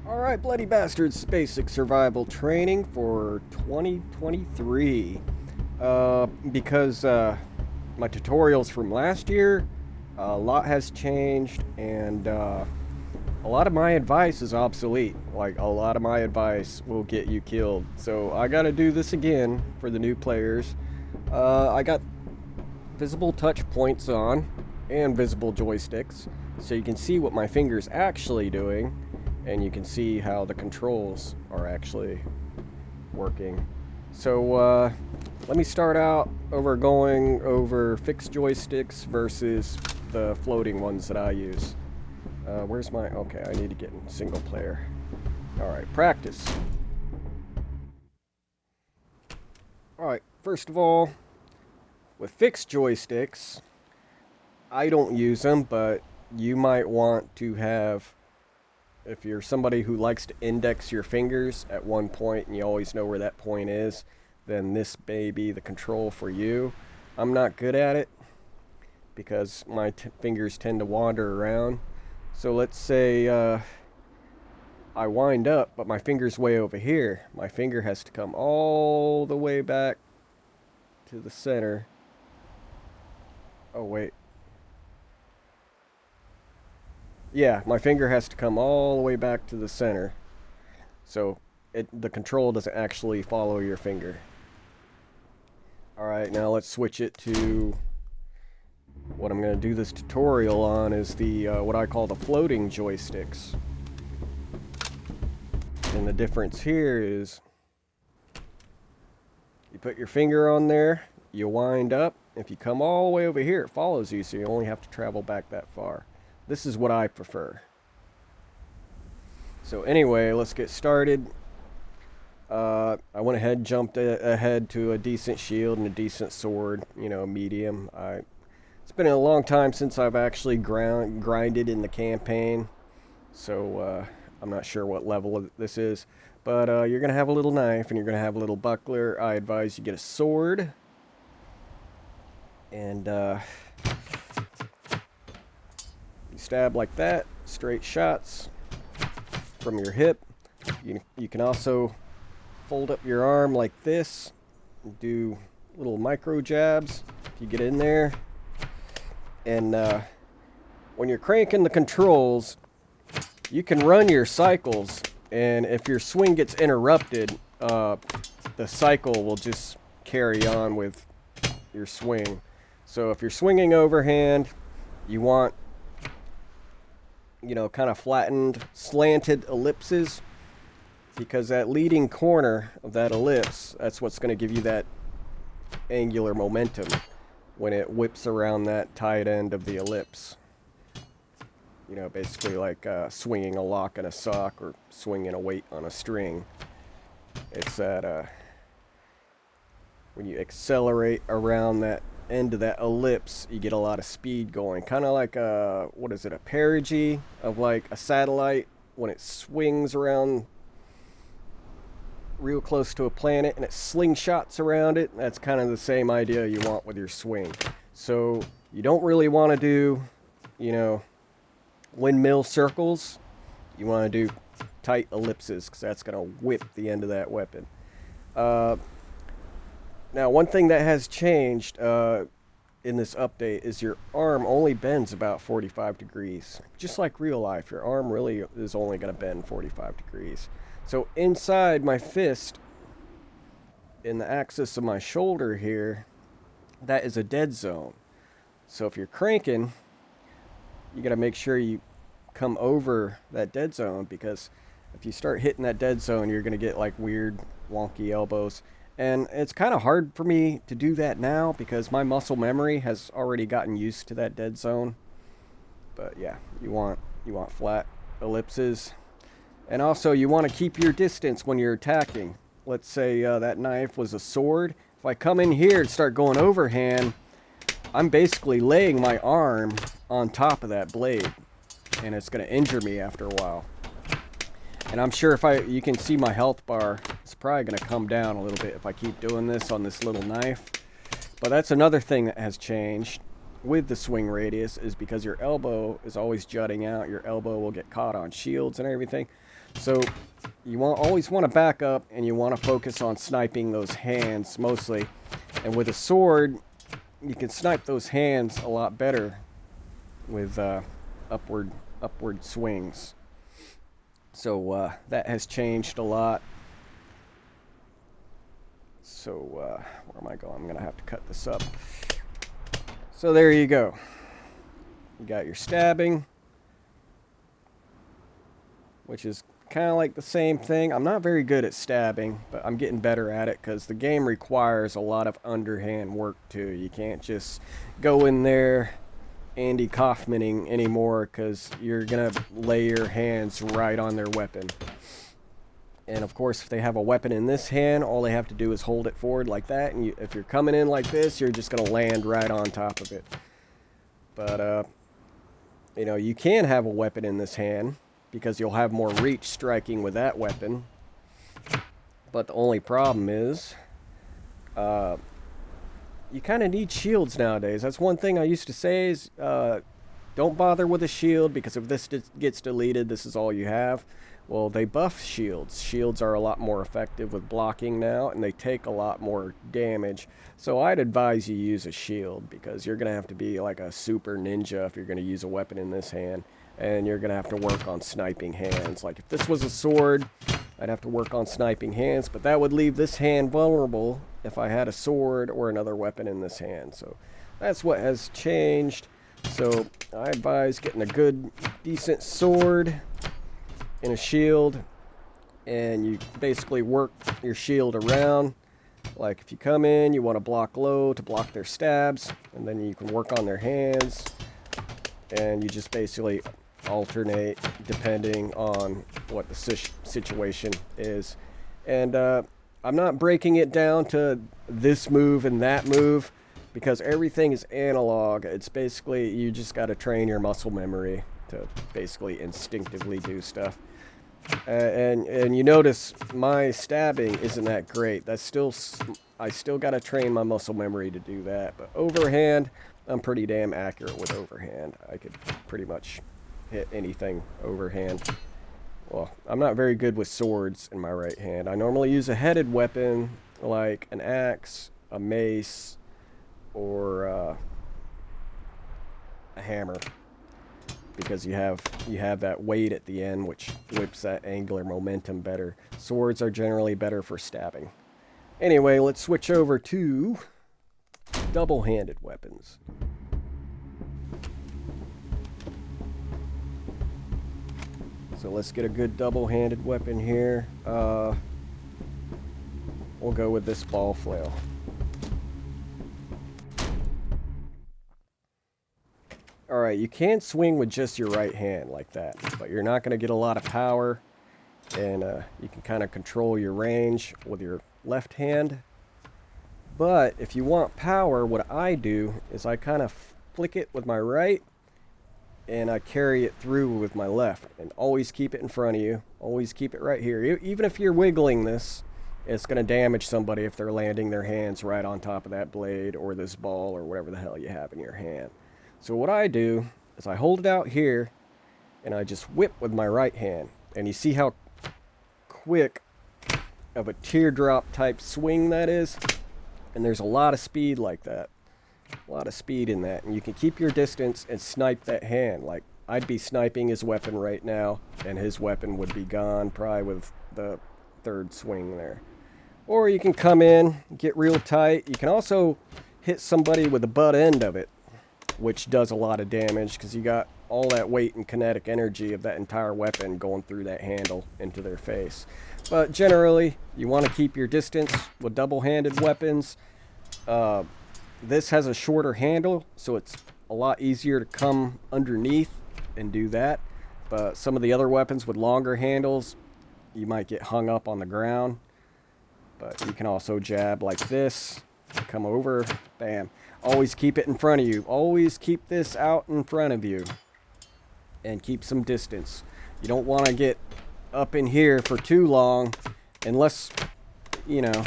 Alright, Bloody Bastards, basic survival training for 2023. Because my tutorials from last year, a lot has changed, and a lot of my advice is obsolete. Like, a lot of my advice will get you killed. So I gotta do this again for the new players. I got visible touch points on, and visible joysticks, so you can see what my finger's actually doing. And you can see how the controls are actually working. So let me start out going over fixed joysticks versus the floating ones that I use. Where's my... Okay, I need to get in single player. Alright, practice. Alright, first of all, with fixed joysticks, I don't use them, but you might want to have... If you're somebody who likes to index your fingers at one point and you always know where that point is, then this may be the control for you. I'm not good at it because my fingers tend to wander around. So let's say I wind up, but my finger's way over here. My finger has to come all the way back to the center. Oh, wait. Yeah, my finger has to come all the way back to the center. So the control doesn't actually follow your finger. Alright, now let's switch it to... What I'm going to do this tutorial on is the what I call the floating joysticks. And the difference here is... You put your finger on there, you wind up. If you come all the way over here, it follows you, so you only have to travel back that far. This is what I prefer. So anyway, let's get started. I went ahead and jumped ahead to a decent shield and a decent sword, you know, medium. It's been a long time since I've actually grinded in the campaign, so I'm not sure what level this is. But you're going to have a little knife and you're going to have a little buckler. I advise you get a sword. And... stab like that, straight shots from your hip. You can also fold up your arm like this, do little micro jabs if you get in there. And when you're cranking the controls, you can run your cycles, and if your swing gets interrupted, the cycle will just carry on with your swing. So if you're swinging overhand, you want, you know, kind of flattened, slanted ellipses, because that leading corner of that ellipse, that's what's going to give you that angular momentum when it whips around that tight end of the ellipse. You know, basically like swinging a lock in a sock or swinging a weight on a string. It's that when you accelerate around that end of that ellipse, you get a lot of speed going, kind of like what is it, a perigee of like a satellite when it swings around real close to a planet and it slingshots around it. That's kind of the same idea you want with your swing. So you don't really want to do, you know, windmill circles. You want to do tight ellipses, because that's going to whip the end of that weapon. Now, one thing that has changed in this update is your arm only bends about 45 degrees. Just like real life, your arm really is only going to bend 45 degrees. So inside my fist, in the axis of my shoulder here, that is a dead zone. So if you're cranking, you got to make sure you come over that dead zone, because if you start hitting that dead zone, you're going to get like weird, wonky elbows. And it's kind of hard for me to do that now because my muscle memory has already gotten used to that dead zone. But yeah, you want flat ellipses. And also you want to keep your distance when you're attacking. Let's say that knife was a sword. If I come in here and start going overhand, I'm basically laying my arm on top of that blade. And it's going to injure me after a while. And I'm sure if you can see my health bar, it's probably going to come down a little bit if I keep doing this on this little knife. But that's another thing that has changed. with the swing radius is because your elbow is always jutting out. Your elbow will get caught on shields and everything. So you always want to back up, and you want to focus on sniping those hands mostly. And with a sword, you can snipe those hands a lot better with upward swings. So that has changed a lot. So where am I going? I'm gonna have to cut this up. So there you go. You got your stabbing, which is kind of like the same thing. I'm not very good at stabbing, but I'm getting better at it because the game requires a lot of underhand work too. You can't just go in there Andy Kaufmaning anymore, because you're gonna lay your hands right on their weapon. And of course, if they have a weapon in this hand, all they have to do is hold it forward like that, and if you're coming in like this, you're just gonna land right on top of it. But you know, you can have a weapon in this hand because you'll have more reach striking with that weapon. But the only problem is you kind of need shields nowadays. That's one thing I used to say is don't bother with a shield, because if this gets deleted, this is all you have. Well, they buff shields. Shields are a lot more effective with blocking now, and they take a lot more damage. So I'd advise you use a shield, because you're going to have to be like a super ninja if you're going to use a weapon in this hand. And you're going to have to work on sniping hands. Like if this was a sword, I'd have to work on sniping hands, but that would leave this hand vulnerable if I had a sword or another weapon in this hand. So that's what has changed. So I advise getting a good, decent sword and a shield, and you basically work your shield around. Like if you come in, you want to block low to block their stabs, and then you can work on their hands, and you just basically alternate depending on what the situation is. And I'm not breaking it down to this move and that move, because everything is analog. It's basically, you just got to train your muscle memory to basically instinctively do stuff. And you notice my stabbing isn't that great. I still got to train my muscle memory to do that. But overhand, I'm pretty damn accurate with overhand. I could pretty much hit anything overhand. Well, I'm not very good with swords in my right hand. I normally use a headed weapon like an axe, a mace, or a hammer, because you have that weight at the end, which whips that angular momentum better. Swords are generally better for stabbing. Anyway, let's switch over to double-handed weapons. So let's get a good double-handed weapon here. We'll go with this ball flail. Alright, you can swing with just your right hand like that, but you're not going to get a lot of power, and you can kind of control your range with your left hand. But if you want power, what I do is I kind of flick it with my right, and I carry it through with my left, and always keep it in front of you. Always keep it right here. Even if you're wiggling this, it's going to damage somebody if they're landing their hands right on top of that blade or this ball or whatever the hell you have in your hand. So what I do is I hold it out here, and I just whip with my right hand. And you see how quick of a teardrop type swing that is? And there's a lot of speed like that. A lot of speed in that. And you can keep your distance and snipe that hand. Like, I'd be sniping his weapon right now, and his weapon would be gone probably with the third swing there. Or you can come in, get real tight. You can also hit somebody with the butt end of it, which does a lot of damage, because you got all that weight and kinetic energy of that entire weapon going through that handle into their face. But generally, you want to keep your distance with double-handed weapons. This has a shorter handle, so it's a lot easier to come underneath and do that. But some of the other weapons with longer handles, you might get hung up on the ground. But you can also jab like this, come over, bam. Always keep it in front of you. Always keep this out in front of you. And keep some distance. You don't want to get up in here for too long, unless, you know,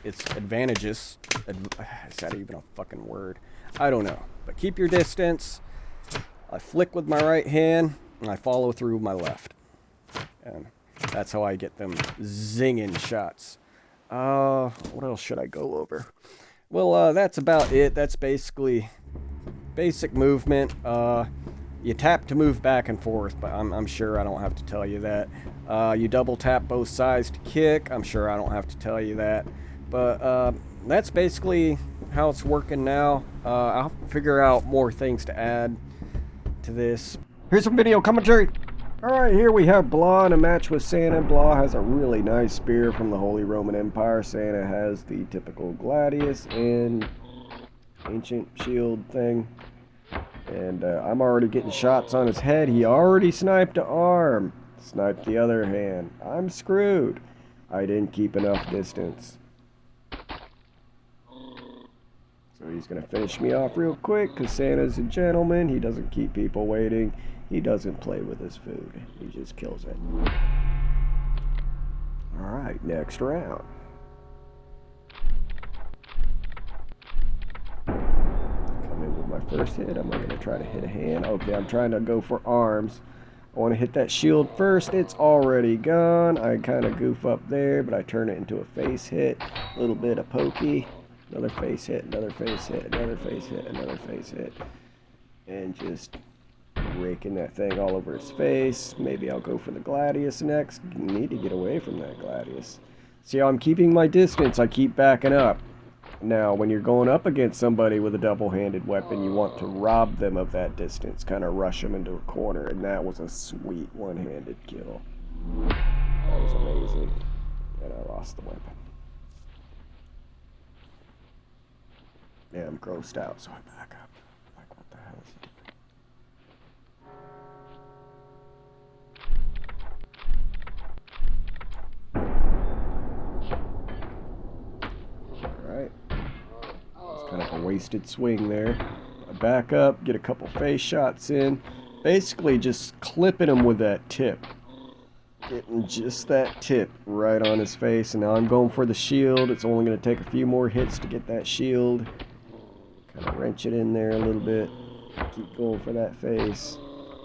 its advantages. Is that even a fucking word? I don't know. But keep your distance. I flick with my right hand, and I follow through with my left. And that's how I get them zinging shots. What else should I go over? Well, that's about it. That's basically basic movement. You tap to move back and forth, but I'm sure I don't have to tell you that. You double tap both sides to kick. I'm sure I don't have to tell you that. But that's basically how it's working now. I'll figure out more things to add to this. Here's some video commentary. Alright, here we have Blah in a match with Santa. Blah has a really nice spear from the Holy Roman Empire. Santa has the typical gladius and ancient shield thing. And I'm already getting shots on his head. He already sniped an arm. Sniped the other hand. I'm screwed. I didn't keep enough distance. So he's going to finish me off real quick because Santa's a gentleman. He doesn't keep people waiting. He doesn't play with his food. He just kills it. Alright, next round. Come in with my first hit. I'm going to try to hit a hand. Okay, I'm trying to go for arms. I want to hit that shield first. It's already gone. I kind of goof up there, but I turn it into a face hit. A little bit of pokey. Another face hit, another face hit, another face hit, another face hit. And just raking that thing all over his face. Maybe I'll go for the gladius next. Need to get away from that gladius. See how I'm keeping my distance? I keep backing up. Now, when you're going up against somebody with a double-handed weapon, you want to rob them of that distance. Kind of rush them into a corner. And that was a sweet one-handed kill. That was amazing. And I lost the weapon. Yeah, I'm grossed out, so I back up. Like, what the hell is he doing? Alright. It's kind of a wasted swing there. I back up, get a couple face shots in. Basically just clipping him with that tip. Getting just that tip right on his face. And now I'm going for the shield. It's only going to take a few more hits to get that shield. Kind of wrench it in there a little bit. Keep going for that face.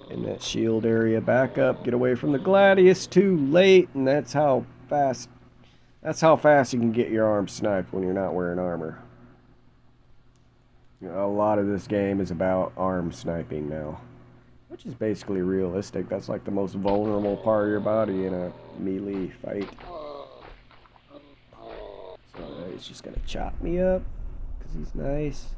In that shield area. Back up. Get away from the gladius. Too late. And that's how fast you can get your arm sniped when you're not wearing armor. You know, a lot of this game is about arm sniping now. Which is basically realistic. That's like the most vulnerable part of your body in a melee fight. So he's just going to chop me up. Because he's nice.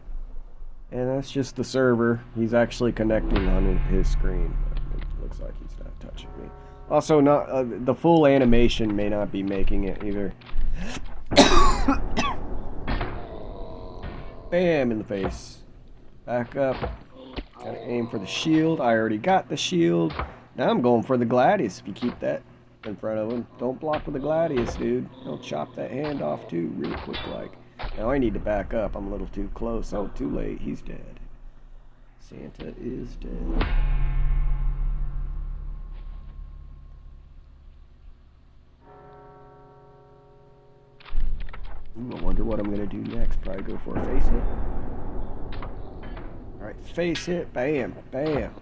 And that's just the server. He's actually connecting on his screen. But it looks like he's not touching me. Also, not the full animation may not be making it either. Bam! In the face. Back up. Gotta aim for the shield. I already got the shield. Now I'm going for the gladius. If you keep that in front of him. Don't block with the gladius, dude. He'll chop that hand off too, real quick like. Now I need to back up. I'm a little too close. Oh, too late. He's dead. Santa is dead. Ooh, I wonder what I'm going to do next. Probably go for a face hit. Alright, face hit. Bam. Bam.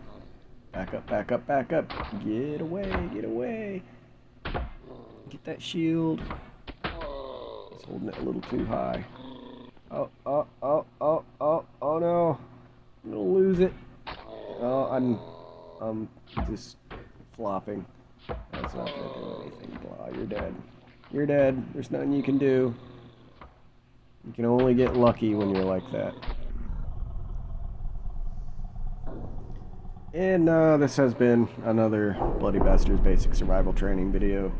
Back up, back up, back up. Get away, get away. Get that shield. He's holding it a little too high. Oh, oh, oh, oh, oh, oh no. I'm gonna lose it. Oh, I'm just flopping. That's not gonna do anything. Blah, you're dead. You're dead. There's nothing you can do. You can only get lucky when you're like that. And this has been another Bloody Bastards Basic Survival Training video.